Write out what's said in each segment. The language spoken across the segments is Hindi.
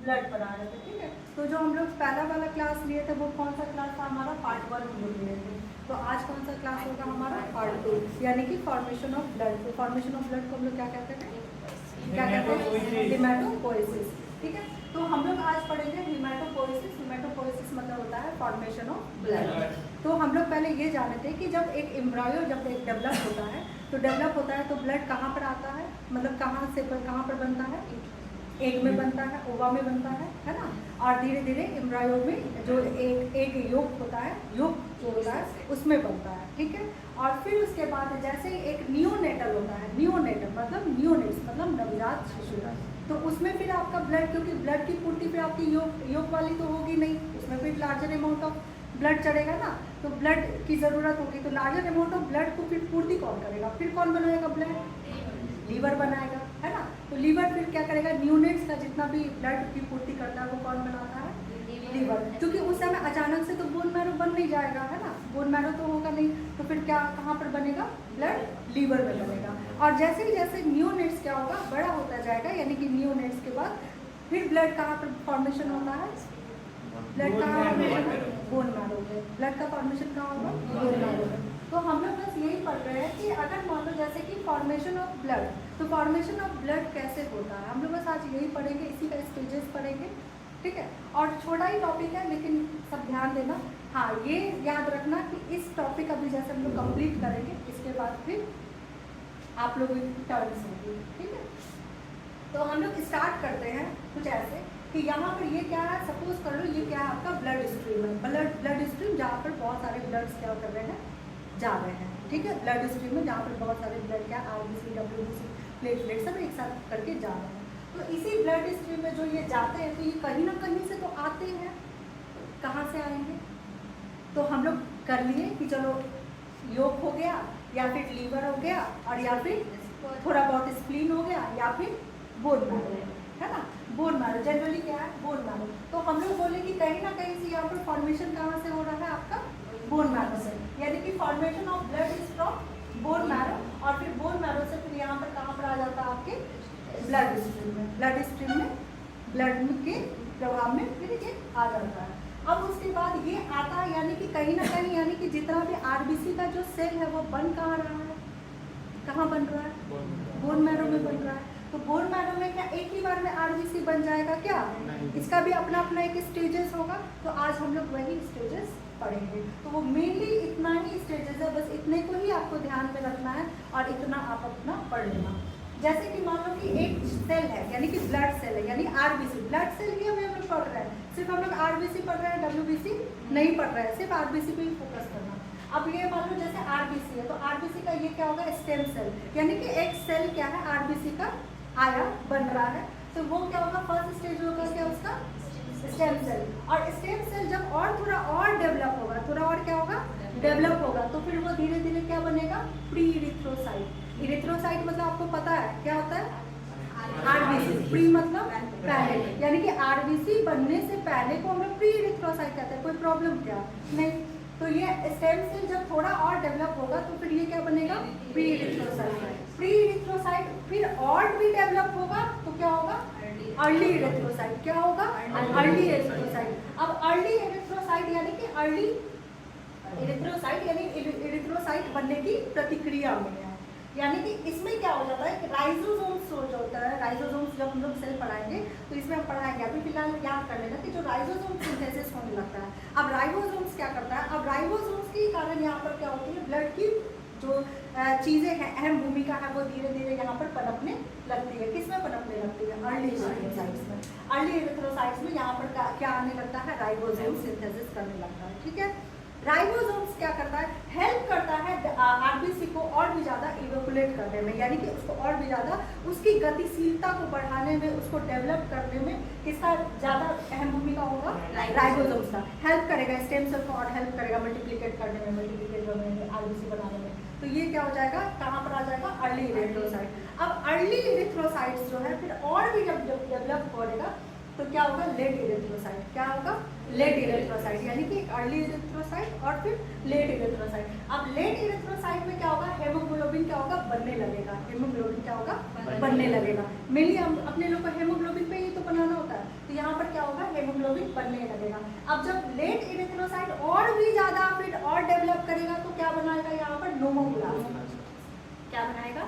ब्लड पर आ रहे थे, ठीक है। तो जो हम लोग पहला वाला क्लास लिए थे वो कौन सा क्लास था हमारा, पार्ट 1 हम लोग लिए थे। तो आज कौन सा क्लास होगा हमारा, पार्ट 2, यानी कि फॉर्मेशन ऑफ ब्लड। तो फॉर्मेशन ऑफ ब्लड को हम लोग क्या कहते हैं, क्या कहते हैं, हेमाटोपोइसिस, ठीक है। तो हम लोग आज पढ़ेंगे हेमाटोपोइसिस। हेमाटोपोइसिस मतलब होता है फॉर्मेशन ऑफ ब्लड। तो हम लोग पहले ये जाने थे कि जब एक एम्ब्रायो जब एक डेवलप होता है तो ब्लड कहाँ पर आता है, मतलब कहाँ पर बनता है, एग में बनता है, ओवा में बनता है ना। और धीरे धीरे एम्ब्रायो में जो एक योग होता है, योग जो होता है उसमें बनता है, ठीक है। और फिर उसके बाद जैसे एक नियोनेटल होता है, नियोनेटल मतलब नियोनेट्स मतलब नवजात शिशु, तो उसमें फिर आपका ब्लड, क्योंकि ब्लड की पूर्ति फिर आपकी योग वाली तो होगी नहीं, उसमें फिर लार्जर अमाउंट ऑफ ब्लड चढ़ेगा ना, तो ब्लड की ज़रूरत होगी। तो लार्जर अमाउंट ऑफ ब्लड को फिर पूर्ति कौन करेगा, फिर कौन बनाएगा ब्लड, लीवर बनाएगा, है ना। तो लीवर फिर क्या करेगा, न्यूनेट्स का जितना भी ब्लड की पूर्ति करता है वो कौन बनाता है, लीवर। क्योंकि उस समय अचानक से तो बोन मैरो बन नहीं जाएगा, है ना, बोन मैरो तो होगा नहीं, तो फिर क्या कहाँ पर बनेगा, ब्लड लीवर में बनेगा। और जैसे ही जैसे न्यूनेट्स क्या होगा, बड़ा होता जाएगा, यानी कि न्यूनेट्स के बाद फिर ब्लड कहाँ पर फॉर्मेशन होता है, ब्लड कहाँ होगा, बोन मैरो में। ब्लड का फॉर्मेशन कहाँ होगा, बोन मैरो में। तो हम लोग बस यही पढ़ रहे हैं कि अगर मान लो जैसे कि फॉर्मेशन ऑफ ब्लड, तो फॉर्मेशन ऑफ ब्लड कैसे होता है, हम लोग बस आज यही पढ़ेंगे, इसी का स्टेजेस पढ़ेंगे, ठीक है। और छोटा ही टॉपिक है लेकिन सब ध्यान देना। हाँ, ये याद रखना कि इस टॉपिक अभी जैसे हम लोग कंप्लीट करेंगे, इसके बाद फिर आप लोगों की टर्न्स होगी, ठीक है। तो हम लोग स्टार्ट करते हैं कुछ ऐसे कि यहाँ पर ये क्या है, सपोज कर लो ये क्या है, आपका ब्लड स्ट्रीम है, ब्लड स्ट्रीम जहाँ पर बहुत सारे ब्लड्स क्या कर रहे हैं, जा रहे हैं, ठीक है। ब्लड स्ट्रीम में जहाँ पर बहुत सारे ब्लड क्या, RBC, WBC, प्लेटलेट सब एक साथ करके जा रहे हैं। तो इसी ब्लड स्ट्रीम में जो ये जाते हैं तो ये कहीं ना कहीं से तो आते हैं, कहाँ से आएंगे, तो हम लोग कर लिए कि चलो योग हो गया, या फिर लीवर हो गया, और या फिर थोड़ा बहुत स्प्लीन हो गया, या फिर बोन मैरो, है ना। बोन मैरो जनरली क्या है, बोन मैरो। तो हम लोग बोले कि कहीं ना कहीं से यहाँ पर फॉर्मेशन कहाँ से हो रहा है आपका, बोन मैरो से, यानी कि formation of blood is from bone marrow. और फिर बोन मैरो से फिर यहाँ पर कहाँ पर आ जाता है आपके ब्लड स्ट्रीम में, ब्लड के प्रभाव में फिर ये आ जाता है। अब उसके बाद ये आता है, यानी कि कहीं ना कहीं, यानी कि जितना भी RBC का जो सेल है वो बन कहाँ रहा है, कहाँ बन रहा है, बोन मैरो में बन रहा है। तो बोन मैरो में क्या एक ही बार में RBC बन जाएगा क्या, इसका भी अपना अपना एक स्टेजेस होगा। तो आज हम लोग वही स्टेजेस पढ़ेंगे। तो वो मेनली इतना ही स्टेजेस है, बस इतने को ही आपको ध्यान में रखना है और इतना आप अपना पढ़ लेना। जैसे कि मान लो कि एक सेल है, यानी कि ब्लड सेल है, यानी RBC, ब्लड सेल ही हम लोग पढ़ रहे हैं, सिर्फ हम लोग RBC पढ़ रहे हैं, WBC नहीं पढ़ रहे हैं, सिर्फ RBC पे ही फोकस करना। अब ये मान लो जैसे RBC है, तो RBC का ये क्या होगा, स्टेम सेल, यानी कि एक सेल क्या है RBC का आया बन रहा है, तो वो क्या होगा, फर्स्ट स्टेज होगा क्या उसका, स्टेम सेल। और स्टेम सेल जब और थोड़ा और डेवलप होगा, थोड़ा और क्या होगा, डेवलप होगा, तो फिर वो धीरे धीरे क्या बनेगा, प्री इरिथ्रोसाइट। इरिथ्रोसाइट मतलब आपको पता है क्या होता है, RBC, प्री मतलब पहले, यानी कि RBC बनने से पहले को हम लोग प्री इरिथ्रोसाइट कहते हैं। कोई प्रॉब्लम क्या नहीं। तो ये स्टेम सेल जब थोड़ा और डेवलप होगा तो फिर ये क्या बनेगा, प्री इरिथ्रोसाइट। प्री इरिथ्रोसाइट फिर और भी डेवलप होगा तो क्या होगा, अर्ली इरिथ्रोसाइट। क्या होगा, अर्ली इरिथ्रोसाइट। अब अर्ली इरिथ्रोसाइट यानी कि अर्ली इरिथ्रोसाइट यानी इरिथ्रोसाइट बनने की प्रक्रिया में है। यानी कि इसमें क्या हो जाता है कि राइजोसोम्स जो होता है, राइजोसोम्स जब हम लोग सेल पढ़ाएंगे तो इसमें हम पढ़ाएंगे, अभी फिलहाल याद कर लेना कि जो राइजोसोम सिंथेसिस होने लगता है। अब राइबोसोम्स क्या करता है, अब राइबोसोम्स के कारण यहाँ पर क्या होती है, ब्लड की जो चीज़ें हैं, अहम भूमिका है, वो धीरे धीरे यहाँ पर पनपने लगती है। किस में पनपने लगती है, अर्ली इरिथ्रोसाइट्स में। अर्ली इरिथ्रोसाइट्स में यहाँ पर क्या आने लगता है, राइबोसोम सिंथेसिस करने लगता है, ठीक है। राइबोसोम्स क्या करता है, हेल्प करता है RBC को और भी ज़्यादा इवेकुलेट करने में, यानी कि उसको और भी ज़्यादा उसकी गतिशीलता को बढ़ाने में, उसको डेवलप करने में किसका ज़्यादा अहम भूमिका होगा, राइबोसोम्स का। हेल्प करेगा स्टेम सेल को और हेल्प करेगा मल्टीप्लिकेट करने में, मल्टीप्लिकेट करने में, RBC बनाने में। तो ये क्या हो जाएगा, कहाँ पर आ जाएगा, अर्ली इरिथ्रोसाइट। अब अर्ली इरिथ्रोसाइट्स जो है फिर और भी जब डेवलप करेगा तो क्या होगा, लेट इरिथ्रोसाइट। क्या होगा, लेट इरिथ्रोसाइट, यानी कि अर्ली इरिथ्रोसाइट और फिर लेट इरिथ्रोसाइट। अब लेट इरिथ्रोसाइट में क्या होगा, हेमोग्लोबिन क्या होगा, बनने लगेगा। हेमोग्लोबिन क्या होगा, बनने लगेगा। मेनली हम अपने लोग को हेमोग्लोबिन पे ही तो बनाना होता है, तो यहाँ पर क्या होगा, हेमोग्लोबिन बनने लगेगा। अब जब लेट इरिथ्रोसाइट और भी ज्यादा फिर और डेवलप करेगा तो क्या बनाएगा यहाँ पर, नोमोब्लास्ट। क्या बनाएगा,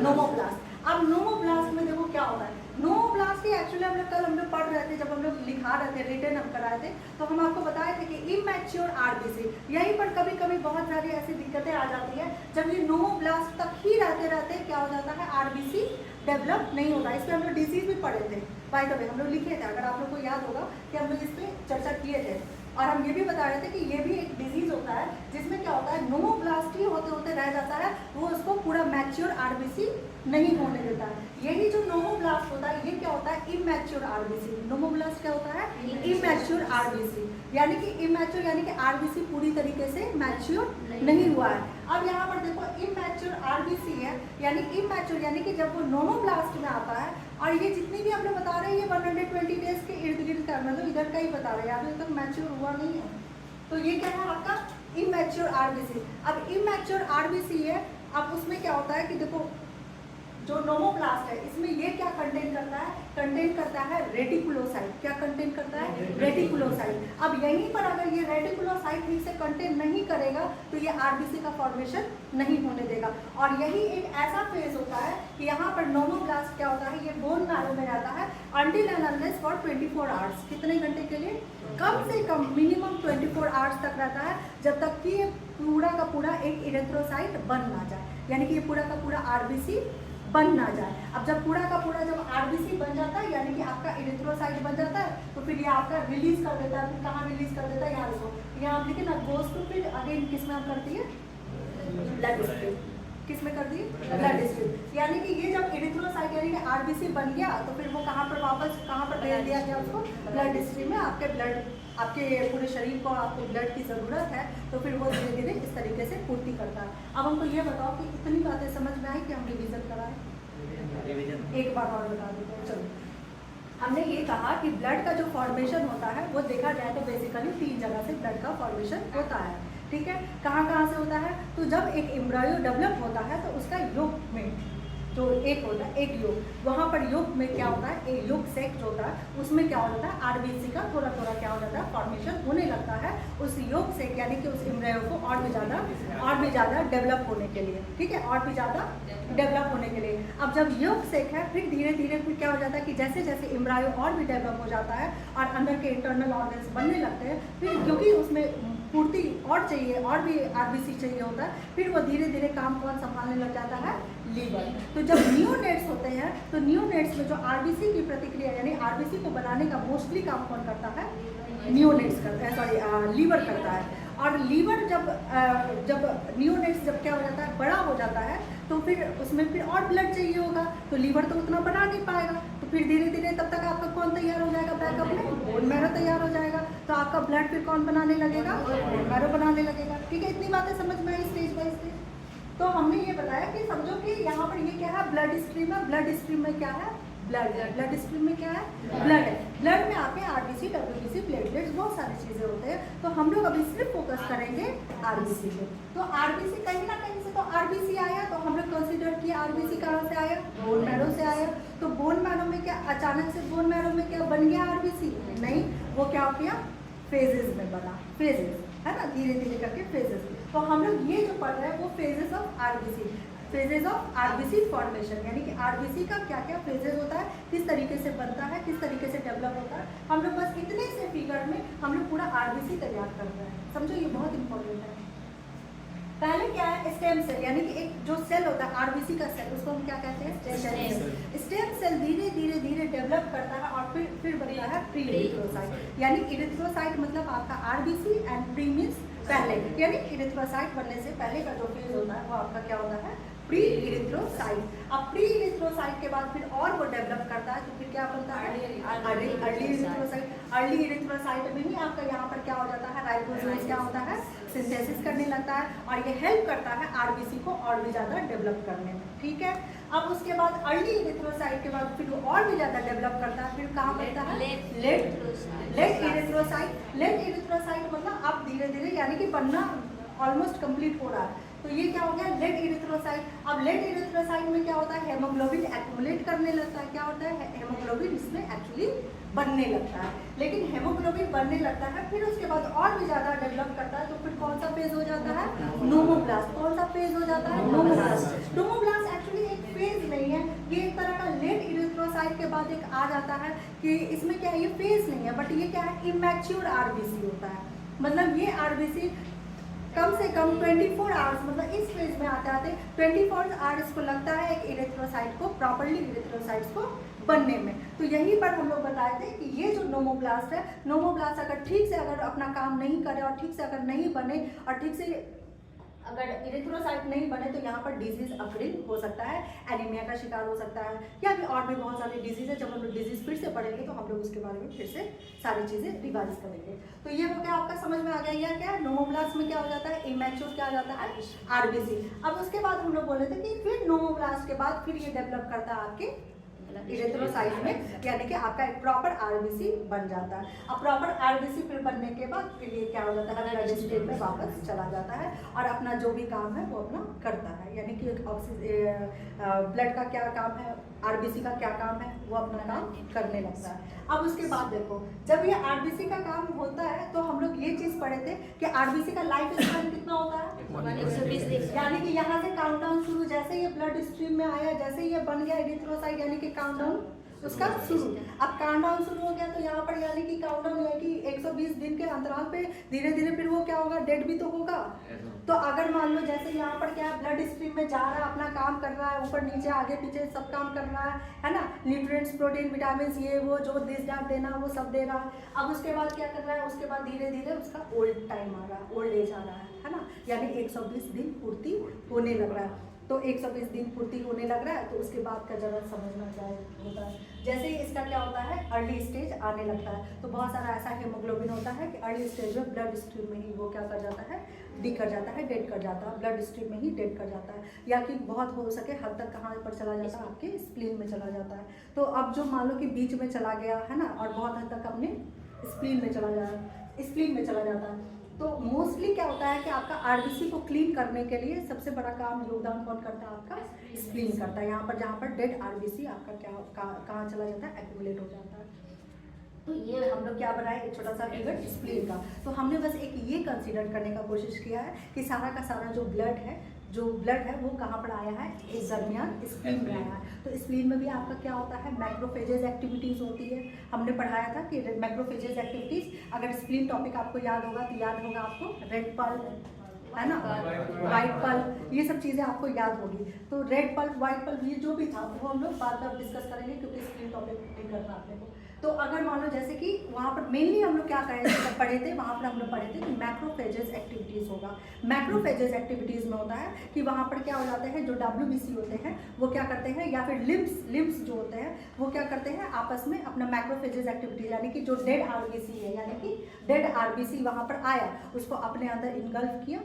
नोमोब्लास्ट। अब नोमोब्लास्ट में देखो क्या होता है, नोमोब्लास्ट ही एक्चुअली हम लोग पढ़ रहे थे, जब हम लोग लिखा रहे थे, रिटन हम कराए थे, तो हम आपको बताए थे कि इमैच्योर आरबीसी, यहीं पर कभी कभी बहुत सारी ऐसी दिक्कतें आ जाती है, जब ये नोमोब्लास्ट तक ही रहते रहते क्या हो जाता है, आरबीसी डेवलप नहीं होता। इस पर हम लोग डिजीज भी पढ़े थे, बाय द वे हम लोग लिखे थे, अगर आप लोग को याद होगा कि हम लोग इस पर चर्चा किए थे। और हम ये भी बता रहे थे कि ये भी एक डिजीज होता है जिसमें क्या होता है, नोमोब्लास्ट ही होते होते रह जाता है, वो उसको पूरा मैच्योर आरबीसी नहीं होने देता है। यही जो नोमोब्लास्ट होता है ये क्या होता है, इमैच्योर आरबीसी। नोमोब्लास्ट क्या होता है, इमैच्योर आरबीसी, यानी कि इमैच्योर यानी कि आरबीसी पूरी तरीके से मैच्योर नहीं हुआ है। अब यहाँ पर देखो इमैच्योर आरबीसी है, यानी इमैच्योर यानी कि जब वो नोमोब्लास्ट में आता है, और ये जितनी भी हम लोग बता रहे हैं ये 120 डेज के इर्द गिर्द का, मतलब इधर का ही बता रहे हैं, अभी तक मैच्योर हुआ नहीं है। तो ये क्या है आपका इमैच्योर आरबीसी। अब इमैच्योर आरबीसी है, अब उसमें क्या होता है कि देखो जो नोमोब्लास्ट है इसमें ये क्या कंटेन करता है, कंटेन करता है रेटिकुलोसाइट। क्या कंटेन करता है, रेटिकुलोसाइट। अब यहीं पर अगर ये रेटिकुलोसाइट ठीक से कंटेन नहीं करेगा तो ये आरबीसी का फॉर्मेशन नहीं होने देगा। और यही एक ऐसा फेज होता है कि यहाँ पर नोमोब्लास्ट क्या होता है, ये बोन मैरो में रहता है until and unless for 24 hours. कितने घंटे के लिए, कम से कम मिनिमम 24 आवर्स तक रहता है, जब तक कि ये पूरा का पूरा एक इरिथ्रोसाइट बन ना जाए, यानी कि ये पूरा का पूरा आरबीसी बन ना जाए। अब जब पूरा का पूरा जब आरबीसी बन जाता है, यानी कि आपका इरिथ्रोसाइट बन जाता है, तो फिर ये आपका रिलीज कर देता है। फिर कहाँ रिलीज कर देता है, यहाँ देखो, यहाँ आप लिखे ना, गोज टू फिर अगेन किस में आप करती है, ब्लड स्ट्रीम। किस में कर दी, ब्लड स्ट्रीम। यानी कि ये जब इरिथ्रोसाइट यानी कि आरबीसी बन गया तो फिर वो कहाँ पर वापस कहाँ पर भेज दिया गया उसको, ब्लड स्ट्रीम में। आपके ब्लड, आपके पूरे शरीर को आपको ब्लड की ज़रूरत है, तो फिर वो धीरे धीरे इस तरीके से पूर्ति करता है। अब हमको ये बताओ कि इतनी बातें समझ में आई कि हम रिवीजन कराएं, एक बार और बता देते हैं। चलो, हमने ये कहा कि ब्लड का जो फॉर्मेशन होता है वो देखा जाए तो बेसिकली 3 जगह से ब्लड का फॉर्मेशन होता है, ठीक है। कहाँ से होता है, तो जब एक एम्ब्रायो डेवलप होता है तो उसका योग में जो एक होता है, एक योग, वहाँ पर योग में क्या होता है, एक योग सेक जो होता है उसमें क्या हो जाता है, आरबीसी का थोड़ा थोड़ा क्या हो जाता है, फॉर्मेशन होने लगता है उस योग सेक यानी कि उस एम्ब्रायो को और भी ज़्यादा डेवलप होने के लिए, ठीक है, और भी ज़्यादा डेवलप होने के लिए। अब जब योग सेक है फिर धीरे धीरे फिर क्या हो जाता है कि जैसे जैसे एम्ब्रायो और भी डेवलप हो जाता है और अंदर के इंटरनल ऑर्गन्स बनने लगते हैं, फिर क्योंकि उसमें पूर्ति और चाहिए, और भी आरबीसी चाहिए होता है, फिर वो धीरे धीरे काम कौन संभालने लग जाता है, लीवर। तो जब नियोनेट्स होते हैं तो नियोनेट्स में जो आरबीसी की प्रतिक्रिया यानी आरबीसी को बनाने का मोस्टली काम कौन करता है, नियोनेट्स करता है, सॉरी लीवर करता है। और लीवर जब नियोनेट्स जब क्या हो जाता है, बड़ा हो जाता है, तो फिर उसमें फिर और ब्लड चाहिए होगा, तो लीवर तो उतना बना नहीं पाएगा, तो फिर धीरे धीरे तब तक आपका कौन तैयार हो जाएगा, बैकअप में बोन मैरो तैयार हो जाएगा, तो आपका ब्लड फिर कौन बनाने लगेगा, बोन मैरो बनाने लगेगा, ठीक है। इतनी बातें समझ में आई स्टेज बाय स्टेज। तो हमने ये बताया कि समझो कि यहाँ पर ये क्या है, ब्लड स्ट्रीम है, ब्लड स्ट्रीम में क्या है, ब्लड है, ब्लड स्ट्रीम में क्या है, ब्लड है। ब्लड में आपके आरबीसी, डब्ल्यूबीसी, प्लेटलेट्स, बहुत सारी चीजें होते हैं, तो हम लोग अभी सिर्फ फोकस करेंगे आरबीसी पे। तो आरबीसी कहीं ना कहीं से तो आरबीसी आया, तो हम लोग कंसिडर किया आरबीसी कहाँ से आया, बोन मैरो से आया। तो बोन मैरो में क्या अचानक से बोन मैरो में क्या बन गया आरबीसी, नहीं, वो क्या हो गया, फेजेस में बना, फेजेस है ना, धीरे धीरे करके फेजेस। तो हम लोग ये जो पढ़ रहे हैं वो phases of RBC, phases of RBC formation, यानी कि आरबीसी का क्या क्या फेजेस होता है, किस तरीके से बनता है, किस तरीके से डेवलप होता है। हम लोग बस इतने से फिगर में हम लोग पूरा आरबीसी तैयार कर रहे हैं, समझो ये बहुत इंपॉर्टेंट है। पहले क्या है, स्टेम सेल, यानी कि एक जो सेल होता है आरबीसी का सेल, उसको हम क्या कहते हैं, स्टेम सेल। स्टेम सेल धीरे धीरे धीरे डेवलप करता है और फिर बनता है प्री इरिथ्रोसाइट, यानी इरिथ्रोसाइट मतलब आपका आरबीसी एंड प्री मींस पहले, यानी इरिथ्रोसाइट बनने से पहले का जो फेज होता है वो आपका क्या होता है, प्री इरिथ्रोसाइट। अब प्री इरिथ्रोसाइट के बाद फिर और वो डेवलप करता है, तो फिर क्या बनता है, अर्ली इरिथ्रोसाइट। अर्ली इरिथ्रोसाइट में ही आपका यहाँ पर क्या हो जाता है, राइबोसोम्स क्या होता है, सिंथेसिस करने लगता है, और ये हेल्प करता है आरबीसी को और भी ज़्यादा डेवलप करने में, ठीक है। अब उसके बाद अर्ली इरिथ्रोसाइट के बाद फिर वो और भी ज़्यादा डेवलप करता है, फिर कहाँ बनता है लेट इरिथ्रोसाइट। लेट इरिथ्रोसाइट मतलब अब धीरे धीरे यानी कि बनना ऑलमोस्ट कंप्लीट हो रहा है। तो ये क्या हो गया लेट इरिथ्रोसाइट। अब लेट इरिथ्रोसाइट में क्या होता है, हेमोग्लोबिन एक्यूमुलेट करने लगता है। क्या होता है, हेमोग्लोबिन इसमें एक्चुअली बनने लगता है। लेकिन हेमोग्लोबिन बनने लगता है, फिर उसके बाद और भी ज़्यादा डेवलप करता है। तो फिर कौन सा फेज हो जाता है, नोमोब्लास्ट। कौन सा फेज हो जाता है, नोमोब्लास्ट। नोमोब्लास्ट एक्चुअली एक फेज नहीं है, ये एक तरह का लेट इरिथ्रोसाइट के बाद एक आ जाता है कि इसमें क्या है, ये फेज नहीं है, बट ये क्या है, इमैच्योर आरबीसी होता है। मतलब ये आरबीसी कम से कम 24 आवर्स, मतलब इस फेज में आते आते 24 आवर्स को लगता है एक इरिथ्रोसाइट को प्रॉपर्ली इरिथ्रोसाइट्स को बनने में। तो यहीं पर हम लोग बताए थे कि ये जो नोमोब्लास्ट है, नोमोब्लास्ट अगर ठीक से अगर अपना काम नहीं करे और ठीक से अगर नहीं बने और ठीक से अगर इरिथ्रोसाइट नहीं बने तो यहाँ पर डिजीज अक्रिंग हो सकता है, एनीमिया का शिकार हो सकता है, या भी और भी बहुत सारी डिजीज है। जब हम लोग डिजीज फिर से पढ़ेंगे तो हम लोग उसके बारे में फिर से सारी चीज़ें रिवाइज करेंगे। तो ये हो गया, आपका समझ में आ गया यह क्या है, नोमोब्लास्ट में क्या हो जाता है, इमैच्योर क्या हो जाता है, आरबीसी। अब उसके बाद हम लोग बोले थे कि फिर नोमोब्लास्ट के बाद फिर ये डेवलप करता है आपके इरिथ्रोसाइट में, यानी कि आपका एक प्रॉपर आरबीसी बन जाता है। अब प्रॉपर आरबीसी फिर बनने के बाद फिर ये क्या हो जाता है, ब्लड स्टेट में वापस चला जाता है और अपना जो भी काम है वो अपना करता है। यानी कि ब्लड का क्या काम है, आरबीसी का क्या काम है, वो अपना काम करने लगता है। अब उसके बाद देखो, जब ये आरबीसी का काम होता है तो हम लोग ये चीज पढ़े थे कि आरबीसी का लाइफ स्पैन कितना होता है, 120 दिन। यानी कि यहाँ से काउंटडाउन शुरू, जैसे ये ब्लड स्ट्रीम में आया, जैसे ये बन गया इरिथ्रोसाइट, यानी कि काउंटडाउन उसका शुरू। अब काउंटडाउन शुरू हो गया तो यहाँ पर यानी कि काउंटडाउन है कि 120 दिन के अंतराल पे धीरे धीरे फिर वो क्या होगा, डेड भी तो होगा। तो अगर मान लो जैसे यहाँ पर क्या है, ब्लड स्ट्रीम में जा रहा है, अपना काम कर रहा है, ऊपर नीचे आगे पीछे सब काम कर रहा है ना, न्यूट्रिएंट्स, प्रोटीन, विटामिन, ये वो जो दिस डाट देना वो सब दे रहा है। अब उसके बाद क्या कर रहा है, उसके बाद धीरे धीरे उसका ओल्ड टाइम आ रहा है, ओल्ड एज आ रहा है ना, यानी 120 दिन पूर्ति होने लग रहा है। तो 120 दिन पूर्ति होने लग रहा है तो उसके बाद का जरा समझना क्या होता है। जैसे ही इसका क्या होता है, अर्ली स्टेज आने लगता है, तो बहुत सारा ऐसा हेमोग्लोबिन होता है कि अर्ली स्टेज में ब्लड स्ट्रीम में ही वो क्या कर जाता है, डी कर जाता है, डेड कर जाता है, ब्लड स्ट्रीम में ही डेड कर जाता है, या कि बहुत हो सके हद तक कहाँ पर चला जाता है, आपके स्प्लीन में चला जाता है। तो अब जो मान लो कि बीच में चला गया है ना, और बहुत हद तक अपने स्प्लीन में चला जाता है, तो मोस्टली क्या होता है कि आपका आरबीसी को क्लीन करने के लिए सबसे बड़ा काम योगदान कौन करता है, आपका स्प्लीन करता है। यहाँ पर जहाँ पर डेड आरबीसी आपका क्या कहाँ चला जाता है, एक्यूमुलेट हो जाता है। तो ये हम लोग क्या बनाए, एक छोटा सा फिगर स्प्लीन का। तो हमने बस एक ये कंसीडर करने का कोशिश किया है कि सारा का सारा जो ब्लड है वो कहाँ पर आया है, इस दरमियान स्प्लीन में आया है। तो स्प्लीन में भी आपका क्या होता है, मैक्रोफेजेस एक्टिविटीज़ होती है। हमने पढ़ाया था कि मैक्रोफेजेस एक्टिविटीज़, अगर स्प्लीन टॉपिक आपको याद होगा तो याद होगा आपको रेड पल्प है ना, वाइट पल्प, ये सब चीज़ें आपको याद होगी। तो रेड पल्प, वाइट पल्प, ये जो भी था वो हम लोग बाद में डिस्कस करेंगे क्योंकि स्प्लीन टॉपिक नहीं करना आपने को। तो अगर मान लो जैसे कि वहाँ पर मेनली हम लोग क्या पढ़े थे, वहाँ पर हम लोग पढ़े थे कि मैक्रोफेजेस एक्टिविटीज़ होगा। मैक्रोफेजेस एक्टिविटीज़ में होता है कि वहाँ पर क्या हो जाते हैं, जो WBC होते हैं वो क्या करते हैं, या फिर लिम्स जो होते हैं वो क्या करते हैं, आपस में अपना मैक्रोफेजेस एक्टिविटीज, यानी कि जो डेड आरबीसी है, यानी कि डेड आरबीसी वहाँ पर आया, उसको अपने अंदर इनगल्फ किया,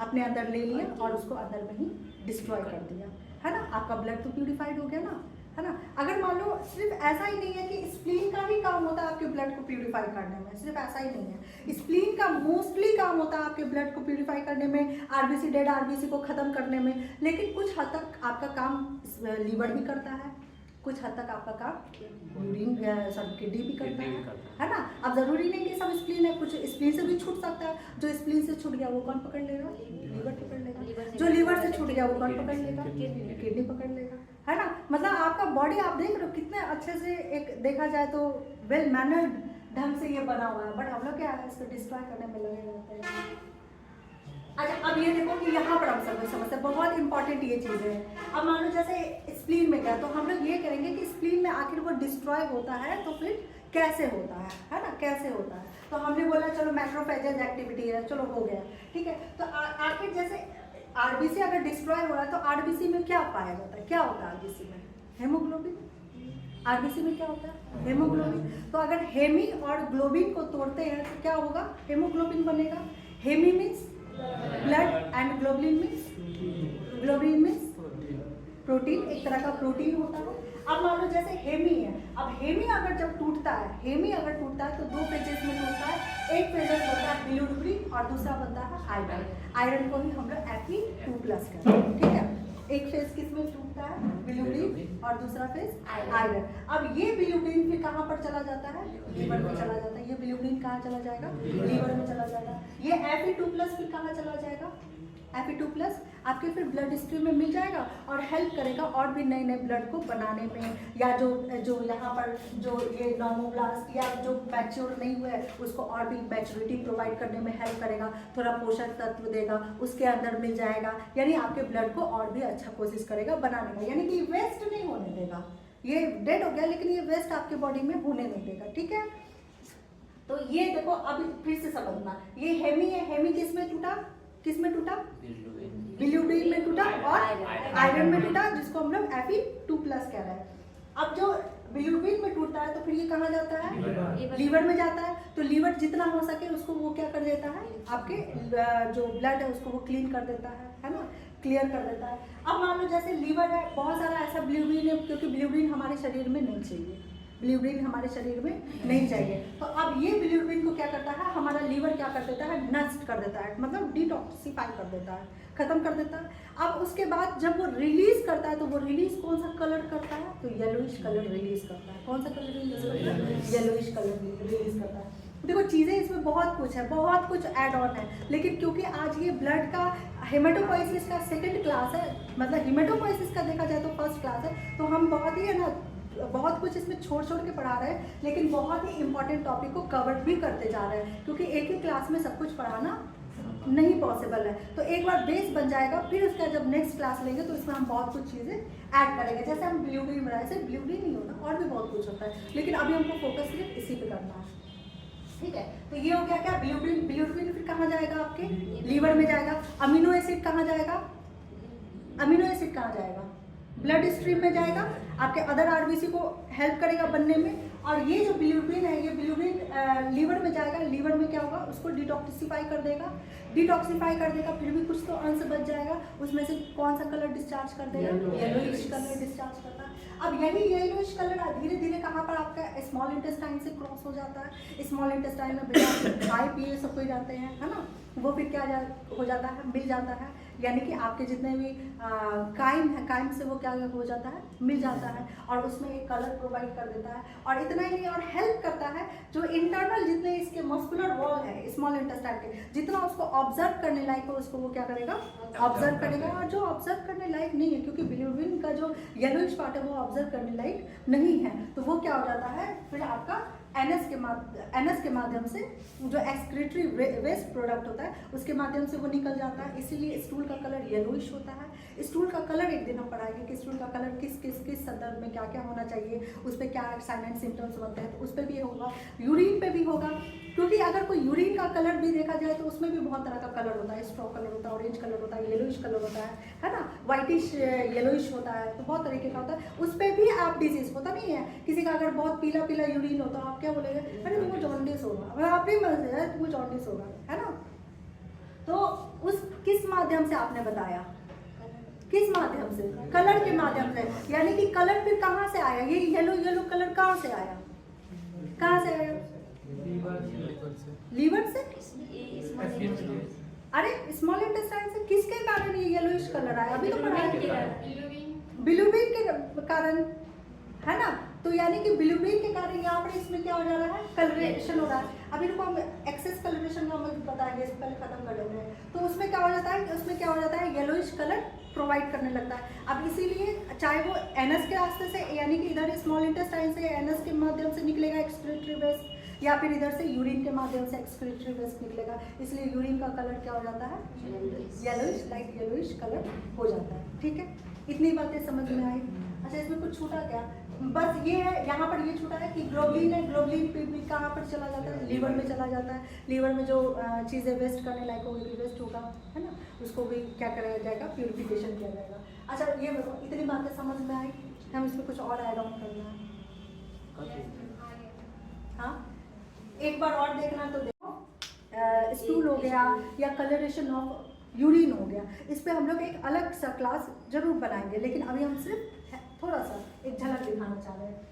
अपने अंदर ले लिया और उसको अंदर में ही डिस्ट्रॉय कर दिया, है ना। आपका ब्लड तो प्यूरिफाइड हो गया ना, है ना। अगर मान लो सिर्फ ऐसा ही नहीं है कि स्प्लीन का ही काम होता है आपके ब्लड को प्यूरिफाई करने में, सिर्फ ऐसा ही नहीं है। स्प्लीन का मोस्टली काम होता है आपके ब्लड को प्यूरिफाई करने में, आरबीसी, डेड आरबीसी को ख़त्म करने में, लेकिन कुछ हद तक आपका काम लीवर भी करता है, कुछ हद तक आपका काम यूरिन किडनी भी करता है ना। अब ज़रूरी नहीं कि सब स्प्लीन है, कुछ स्प्लीन से भी छूट सकता है। जो स्प्लीन से छूट गया वो कौन पकड़ लेगा, लीवर पकड़ लेगा। जो लीवर से छूट गया वो कौन पकड़ लेगा, किडनी पकड़ लेगा, है ना। मतलब आपका बॉडी आप देख रहे हो कितने अच्छे से, एक देखा जाए तो वेल मैनर्ड ढंग से ये बना हुआ है, बट हम लोग क्या है इसको डिस्ट्रॉय करने में लगे रहते हैं। अच्छा, अब ये देखो कि यहाँ पर हम समझते हैं, बहुत इंपॉर्टेंट ये चीज़ें हैं। अब मान लो जैसे स्प्लीन में गया तो हम लोग ये करेंगे कि स्प्लीन में आखिर वो डिस्ट्रॉय होता है तो फिर कैसे होता है ना, कैसे होता है। तो हमने बोला चलो मैक्रोफेजेस एक्टिविटी है, चलो हो गया, ठीक है। तो आखिर जैसे आरबीसी अगर डिस्ट्रॉय हो रहा है तो आरबीसी में क्या पाया जाता है, क्या होता है आरबीसी में, हेमोग्लोबिन। आरबीसी में क्या होता है, हेमोग्लोबिन। तो अगर हेमी और ग्लोबिन को तोड़ते हैं तो क्या होगा, हेमोग्लोबिन बनेगा। Hemi means blood and globulin means protein, एक तरह का प्रोटीन होता है। अब मान लो जैसे हेमी है, अब हेमी अगर जब टूटता है, हेमी अगर टूटता है तो दो फेजेस में टूटता है। एक फेजेस बनता है बिलिरुबिन और दूसरा बनता है आयरन। आयरन को ही हम लोग Fe2+ कहते हैं, ठीक है। एक फेज किस में टूटता है, बिलिरुबिन, और दूसरा फेज आयरन। अब ये बिलिरुबिन फिर कहाँ पर चला जाता है, लीवर में चला जाता है। ये बिलिरुबिन कहाँ चला जाएगा, लीवर में चला जाएगा। ये Fe2+ फिर कहाँ चला जाएगा, Fe2+ आपके फिर ब्लड स्ट्रीम में मिल जाएगा और हेल्प करेगा और भी नए नए ब्लड को बनाने में, या जो यहाँ पर जो ये नॉर्मोब्लास्ट या जो मैच्योर नहीं हुआ है उसको और भी मैच्योरिटी प्रोवाइड करने में हेल्प करेगा, थोड़ा पोषक तत्व देगा, उसके अंदर मिल जाएगा। यानी आपके ब्लड को और भी अच्छा कोशिश करेगा बनाने का, यानी कि वेस्ट नहीं होने देगा। ये डेड हो गया लेकिन ये वेस्ट आपके बॉडी में होने नहीं देगा, ठीक है। तो ये देखो अभी फिर से समझना, ये हेमी है, हेमी किसमें टूटा, किसमें टूटा, बिलिरुबिन में टूटा और आयरन में टूटा, जिसको हम लोग Fe2+ कह रहे हैं। अब जो बिलिरुबिन में टूटता है तो फिर ये कहाँ जाता है, लीवर में जाता है। तो लीवर जितना हो सके उसको वो क्या कर देता है, आपके जो ब्लड है उसको वो क्लीन कर देता है ना, क्लियर कर देता है। अब मान लो जैसे लीवर है, बहुत सारा ऐसा बिलिरुबिन है, क्योंकि बिलिरुबिन हमारे शरीर में नहीं चाहिए, बिलिरुबिन हमारे शरीर में नहीं चाहिए। तो अब ये बिलिरुबिन को क्या करता है, हमारा लीवर क्या कर देता है, नष्ट कर देता है, मतलब डिटॉक्सिफाई कर देता है, खत्म कर देता है। अब उसके बाद जब वो रिलीज करता है तो वो रिलीज कौन सा कलर करता है, तो येलोइश कलर रिलीज करता है। कौन सा कलर रिलीज करता है, येलोइश कलर रिलीज करता है। देखो चीज़ें इसमें बहुत कुछ है, बहुत कुछ ऐड ऑन है, लेकिन क्योंकि आज ये ब्लड का हेमेटोपोइसिस का सेकंड क्लास है, मतलब हेमेटोपोइसिस का देखा जाए तो फर्स्ट क्लास है, तो हम बहुत ही है ना बहुत कुछ इसमें छोड़ के पढ़ा रहे हैं, लेकिन बहुत ही इंपॉर्टेंट टॉपिक को कवर भी करते जा रहे हैं, क्योंकि एक ही क्लास में सब कुछ पढ़ाना नहीं पॉसिबल है। तो एक बार बेस बन जाएगा, फिर उसका जब नेक्स्ट क्लास लेंगे तो इसमें हम बहुत कुछ चीज़ें ऐड करेंगे। जैसे हम बिलिरुबिन बनाए, सिर्फ बिलिरुबिन नहीं होता, और भी बहुत कुछ होता है, लेकिन अभी हमको फोकस सिर्फ इसी पे करना है, ठीक है। तो ये हो गया क्या, बिलिरुबिन। बिलिरुबिन फिर कहाँ जाएगा, आपके लीवर में जाएगा। अमीनो एसिड कहाँ जाएगा, अमीनो एसिड कहाँ जाएगा, ब्लड स्ट्रीम में जाएगा, आपके अदर आरबीसी को हेल्प करेगा बनने में। और ये जो बिलिरुबिन है, ये बिलिरुबिन लीवर में जाएगा, लीवर में क्या होगा, उसको डिटॉक्सिफाई कर देगा, डिटॉक्सिफाई कर देगा, फिर भी कुछ तो अंश बच जाएगा, उसमें से कौन सा कलर डिस्चार्ज कर देगा, येलोइश कलर डिस्चार्ज करता है। अब यही येलोइश कलर धीरे धीरे कहाँ पर आपका स्मॉल इंटेस्टाइन से क्रॉस हो जाता है। स्मॉल इंटेस्टाइन में बिना खाए पिए सब कोई जाते हैं, है ना, वो फिर क्या हो जाता है, मिल जाता है, यानी कि आपके जितने भी काइम है, काइम से वो क्या हो जाता है, मिल जाता है, और उसमें एक कलर प्रोवाइड कर देता है। और इतना ही नहीं, और हेल्प करता है जो इंटरनल जितने इसके मस्कुलर वॉल है स्मॉल इंटेस्टाइन के, जितना उसको ऑब्जर्व करने लायक हो उसको वो क्या करेगा, ऑब्जर्व करेगा। और जो ऑब्जर्व करने लायक नहीं है, क्योंकि बिलिरुबिन का जो येलोइश पार्ट है वो ऑब्जर्व करने लायक नहीं है, तो वो क्या हो जाता है, फिर आपका एनएस के माध्यम से जो एक्सक्रीटरी वेस्ट प्रोडक्ट होता है उसके माध्यम से वो निकल जाता है। इसीलिए स्टूल का कलर येलोइश होता है। स्टूल का कलर एक दिन हम पढ़ाएंगे कि स्टूल का कलर किस किस किस संदर्भ में क्या क्या होना चाहिए, उस पर क्या साइन एंड सिम्टम्स बनते हैं, तो उस पर भी होगा, यूरिन पे भी होगा। क्योंकि अगर कोई यूरिन का कलर भी देखा जाए तो उसमें भी बहुत तरह का कलर होता है, स्ट्रॉ कलर होता है, ऑरेंज कलर होता है, येलोइश कलर होता है ना, वाइटिश येलोइश होता है, तो बहुत तरीके का होता है। उस पर भी आप डिजीज होता नहीं है, किसी का अगर बहुत पीला पीला यूरिन होता है आप क्या बोलेंगे, अरे तुमको जॉन्डिस होगा, अगर अपनी मर्जी है तुमको जॉन्डिस होगा, है ना। तो उस किस माध्यम से आपने बताया, किस माध्यम से, कलर के माध्यम से, यानी कि कलर फिर कहाँ से आया, ये येलो येलो कलर कहाँ से आया, कहाँ से आया, लीवर से, अरे स्मॉल इंटेस्टाइन से। किसके कारण ये येलोइश कलर आया, अभी तो पढ़ाया, बिलिरुबिन के कारण, है ना। तो यानी कि बिलिरुबिन के कारण यहाँ पर इसमें क्या हो जा रहा है, कलरेशन हो रहा है। अभी रुको हम एक्सेस कलरेशन का हम बताएंगे, इसको पहले खत्म कर लेते हैं। तो उसमें क्या हो जाता है, उसमें क्या हो जाता है, येलोइश कलर प्रोवाइड करने लगता है। अब इसीलिए चाहे वो एनएस के रास्ते से, यानी कि इधर स्मॉल इंटेस्टाइन से एनएस के माध्यम से निकलेगा एक्सक्रीटरी वेस्ट, या फिर इधर से यूरिन के माध्यम से एक्सक्रीटरी वेस्ट निकलेगा, इसलिए यूरिन का कलर क्या हो जाता है, येलोइश, लाइट येलोइश कलर हो जाता है। ठीक है, इतनी बातें समझ में आई। अच्छा, इसमें कुछ छूटा क्या, बस ये है, यहाँ पर ये छूटा है कि ग्लोबुलिन है, ग्लोबुलिन भी कहाँ पर चला जाता है, लीवर में चला जाता है। लीवर में जो चीज़ें वेस्ट करने लायक होगी वेस्ट होगा, है ना, उसको भी क्या कराया जाएगा, प्यूरिफिकेशन किया जाएगा। अच्छा, ये बताओ, इतनी बातें समझ में आई, हम इसमें कुछ और ऐड ऑन करना है। हाँ, एक बार और देखना तो देखो, स्टूल हो गया या कलरेशन ऑफ यूरिन हो गया, इस पे हम लोग एक अलग सा क्लास जरूर बनाएंगे, लेकिन अभी हम सिर्फ थोड़ा सा एक झलक दिखाना चाह रहे हैं।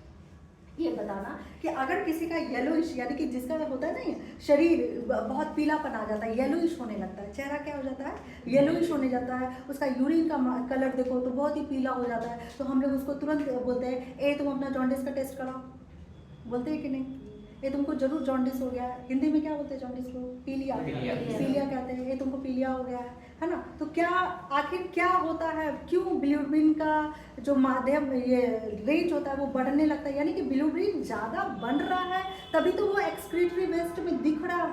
ये बताना कि अगर किसी का येलोइश यानी कि जिसका होता है ना शरीर बहुत पीलापन आ जाता है, येलोइश होने लगता है, चेहरा क्या हो जाता है, येलोइश होने जाता है, उसका यूरिन का कलर देखो तो बहुत ही पीला हो जाता है, तो हम लोग उसको तुरंत बोलते हैं ए तुम अपना जॉन्डिस का टेस्ट कराओ, बोलते हैं कि नहीं, ये तुमको जरूर जॉन्डिस हो गया है। हिंदी में क्या बोलते हैं जॉन्डिस को, पीलिया, पीलिया कहते हैं, ये तुमको पीलिया हो गया है ना। तो क्या आखिर क्या होता है, क्यों बिलिरुबिन का जो माध्यम ये रेंज होता है वो बढ़ने लगता है, यानी कि बिलिरुबिन ज़्यादा बन रहा है तभी तो वो एक्सक्रीटरी वेस्ट में दिख रहा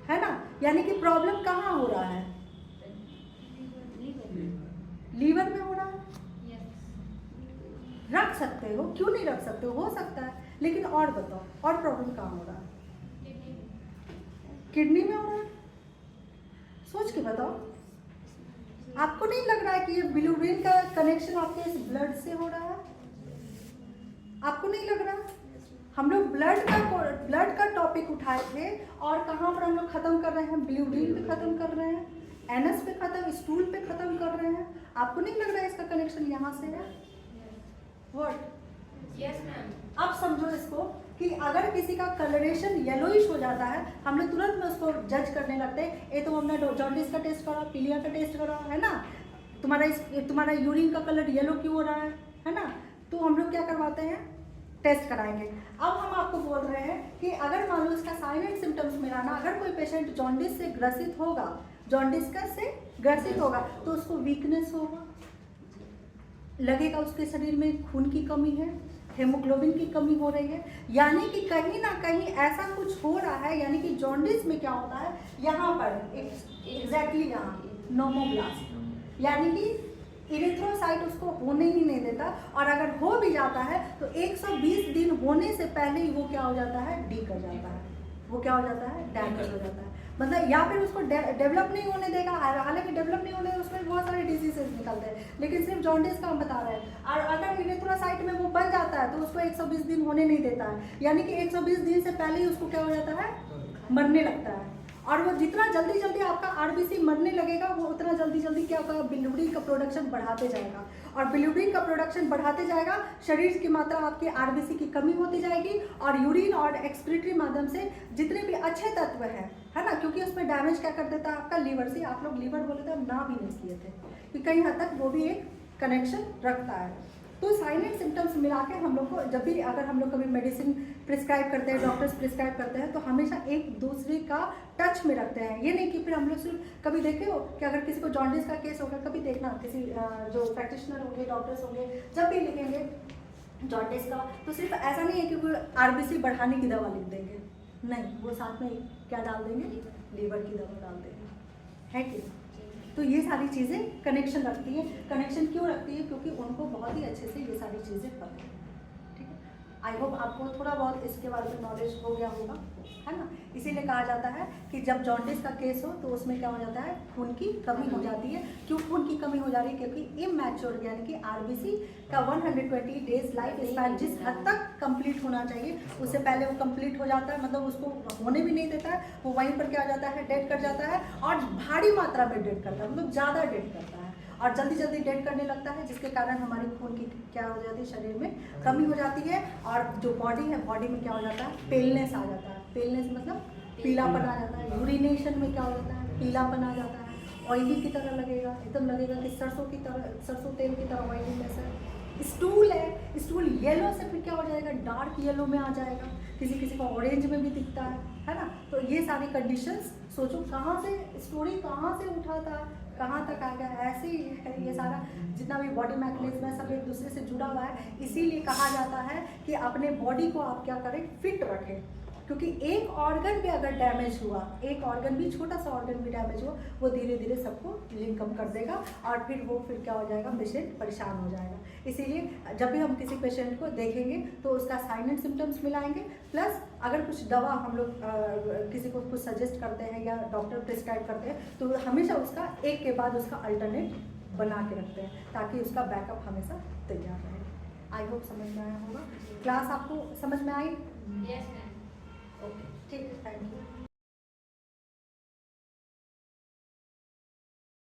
है ना। यानी कि प्रॉब्लम कहाँ हो रहा है, लीवर में हो रहा है। रख सकते हो, क्यों नहीं रख सकते हो सकता है, लेकिन और बताओ और प्रॉब्लम कहाँ हो रहा है, किडनी में हो रहा है, सोच के बताओ। आपको नहीं लग रहा है कि ये बिलिरुबिन का कनेक्शन आपके इस ब्लड से हो रहा है, आपको नहीं लग रहा। हम लोग ब्लड का टॉपिक उठाए थे और कहाँ पर हम लोग खत्म कर रहे हैं, बिलिरुबिन पे खत्म कर रहे हैं, एनएस पे खत्म, स्टूल पे खत्म कर रहे हैं। आपको नहीं लग रहा है इसका कनेक्शन यहाँ से है। व्हाट? Yes ma'am. अब समझो इसको कि अगर किसी का कलरेशन येलोइश हो जाता है, हम लोग तुरंत में उसको जज करने लगते हैं, ये तो हमने जॉन्डिस का टेस्ट करा, पीलिया का टेस्ट करा, है ना, तुम्हारा यूरिन का कलर येलो क्यों हो रहा है ना। तो हम लोग क्या करवाते हैं, टेस्ट कराएंगे। अब हम आपको बोल रहे हैं कि अगर मान लो इसका साइन एंड सिम्टम्स में रहना, अगर कोई पेशेंट जॉन्डिस से ग्रसित होगा, तो उसको वीकनेस होगा, लगेगा उसके शरीर में खून की कमी है, हेमोग्लोबिन की कमी हो रही है, यानी कि कहीं ना कहीं ऐसा कुछ हो रहा है। यानी कि जॉन्डिस में क्या होता है, यहाँ पर एग्जैक्टली यहाँ नोमोब्लास्ट, यानी कि इरिथ्रोसाइट उसको होने ही नहीं देता, और अगर हो भी जाता है तो 120 दिन होने से पहले ही वो क्या हो जाता है, डी कर जाता है, वो क्या हो जाता है, डैमेज हो जाता है। मतलब या फिर उसको डेवलप नहीं होने देगा, हालांकि डेवलप नहीं होने उसमें बहुत सारे डिजीजेस निकलते हैं, लेकिन सिर्फ जॉन्डिस का हम बता रहे हैं। और अगर इरिथ्रोसाइट में वो बन जाता है तो उसको 120 दिन होने नहीं देता है, यानी कि 120 दिन से पहले ही उसको क्या हो जाता है, मरने लगता है। और वो जितना जल्दी आपका आरबीसी मरने लगेगा, वो उतना जल्दी क्या होगा, बिलिरुबिन का प्रोडक्शन बढ़ाते जाएगा, और बिलिरुबिन का प्रोडक्शन बढ़ाते जाएगा, शरीर की मात्रा आपके आरबीसी की कमी होती जाएगी, और यूरिन और एक्सक्रीटरी माध्यम से जितने भी अच्छे तत्व हैं, है ना, क्योंकि उसमें डैमेज क्या कर देता है आपका लीवर से। आप लोग लीवर बोले थे, हम ना भी नहीं किए थे, कि कहीं हद तक वो भी एक कनेक्शन रखता है। तो साइन एंड सिम्टम्स मिला के हम लोग को, जब भी अगर हम लोग कभी मेडिसिन प्रिस्क्राइब करते हैं, डॉक्टर्स प्रिस्क्राइब करते हैं, तो हमेशा एक दूसरे का टच में रखते हैं। ये नहीं कि फिर हम लोग सिर्फ कभी देखे हो कि अगर किसी को जॉन्डिस का केस होगा, कभी देखना किसी जो प्रैक्टिशनर होंगे, डॉक्टर्स होंगे, जब भी लिखेंगे जॉन्डिस का, तो सिर्फ ऐसा नहीं है कि वो आरबीसी बढ़ाने की दवा लिख देंगे, नहीं, वो साथ में क्या डाल देंगे, लीवर की दवा डाल देंगे, है कि। तो ये सारी चीज़ें कनेक्शन रखती है। कनेक्शन क्यों रखती है, क्योंकि उनको बहुत ही अच्छे से ये सारी चीज़ें पता है। ठीक है, आई होप आपको थोड़ा बहुत इसके बारे में नॉलेज हो गया होगा, है ना। इसीलिए कहा जाता है कि जब जॉन्डिस का केस हो तो उसमें क्या हो जाता है, खून की कमी हो जाती है। क्यों खून की कमी हो जा रही है, क्योंकि इमैच्योर यानी कि आरबीसी का 120 डेज लाइफ स्पैन जिस हद तक कंप्लीट होना चाहिए, उससे पहले वो कंप्लीट हो जाता है, मतलब उसको होने भी नहीं देता है, वो वहीं पर क्या हो जाता है, डेड कर जाता है, और भारी मात्रा में डेड करता है, मतलब ज़्यादा डेड करता है, और जल्दी डेड करने लगता है, जिसके कारण हमारी खून की क्या हो जाती है, शरीर में कमी हो जाती है, और जो बॉडी है, बॉडी में क्या हो जाता है, पेलनेस आ जाता है। पेलनेस मतलब पीलापन आ जाता है। यूरिनेशन में क्या हो जाता है, पीलापन आ जाता है, ऑयली की तरह लगेगा, एकदम लगेगा कि सरसों तेल की तरह ऑयलीनेस है। स्टूल है, स्टूल येलो से फिर क्या हो जाएगा, डार्क येलो में आ जाएगा, किसी को ऑरेंज में भी दिखता है ना। तो ये सारी कंडीशंस सोचो कहाँ से स्टोरी कहाँ से उठा था, कहाँ तक आ गया। ऐसे ही है ये सारा जितना भी बॉडी मैकेनिज्म है, सब एक दूसरे से जुड़ा हुआ है। इसीलिए कहा जाता है कि अपने बॉडी को आप क्या करें, फिट रखें, क्योंकि एक ऑर्गन भी अगर डैमेज हुआ, एक ऑर्गन भी, छोटा सा ऑर्गन भी डैमेज हुआ, वो धीरे धीरे सबको लिंकअप कर देगा, और फिर क्या हो जाएगा, पेशेंट परेशान हो जाएगा। इसीलिए जब भी हम किसी पेशेंट को देखेंगे तो उसका साइन एंड सिम्टम्स मिलाएंगे, प्लस अगर कुछ दवा हम लोग किसी को कुछ सजेस्ट करते हैं या डॉक्टर प्रिस्क्राइब करते हैं, तो हमेशा उसका एक के बाद उसका अल्टरनेट बना के रखते हैं, ताकि उसका बैकअप हमेशा तैयार रहे। आई होप समझ में आया होगा। क्लास आपको समझ में आई? Yes ma'am. ओके, ठीक है, थैंक यू।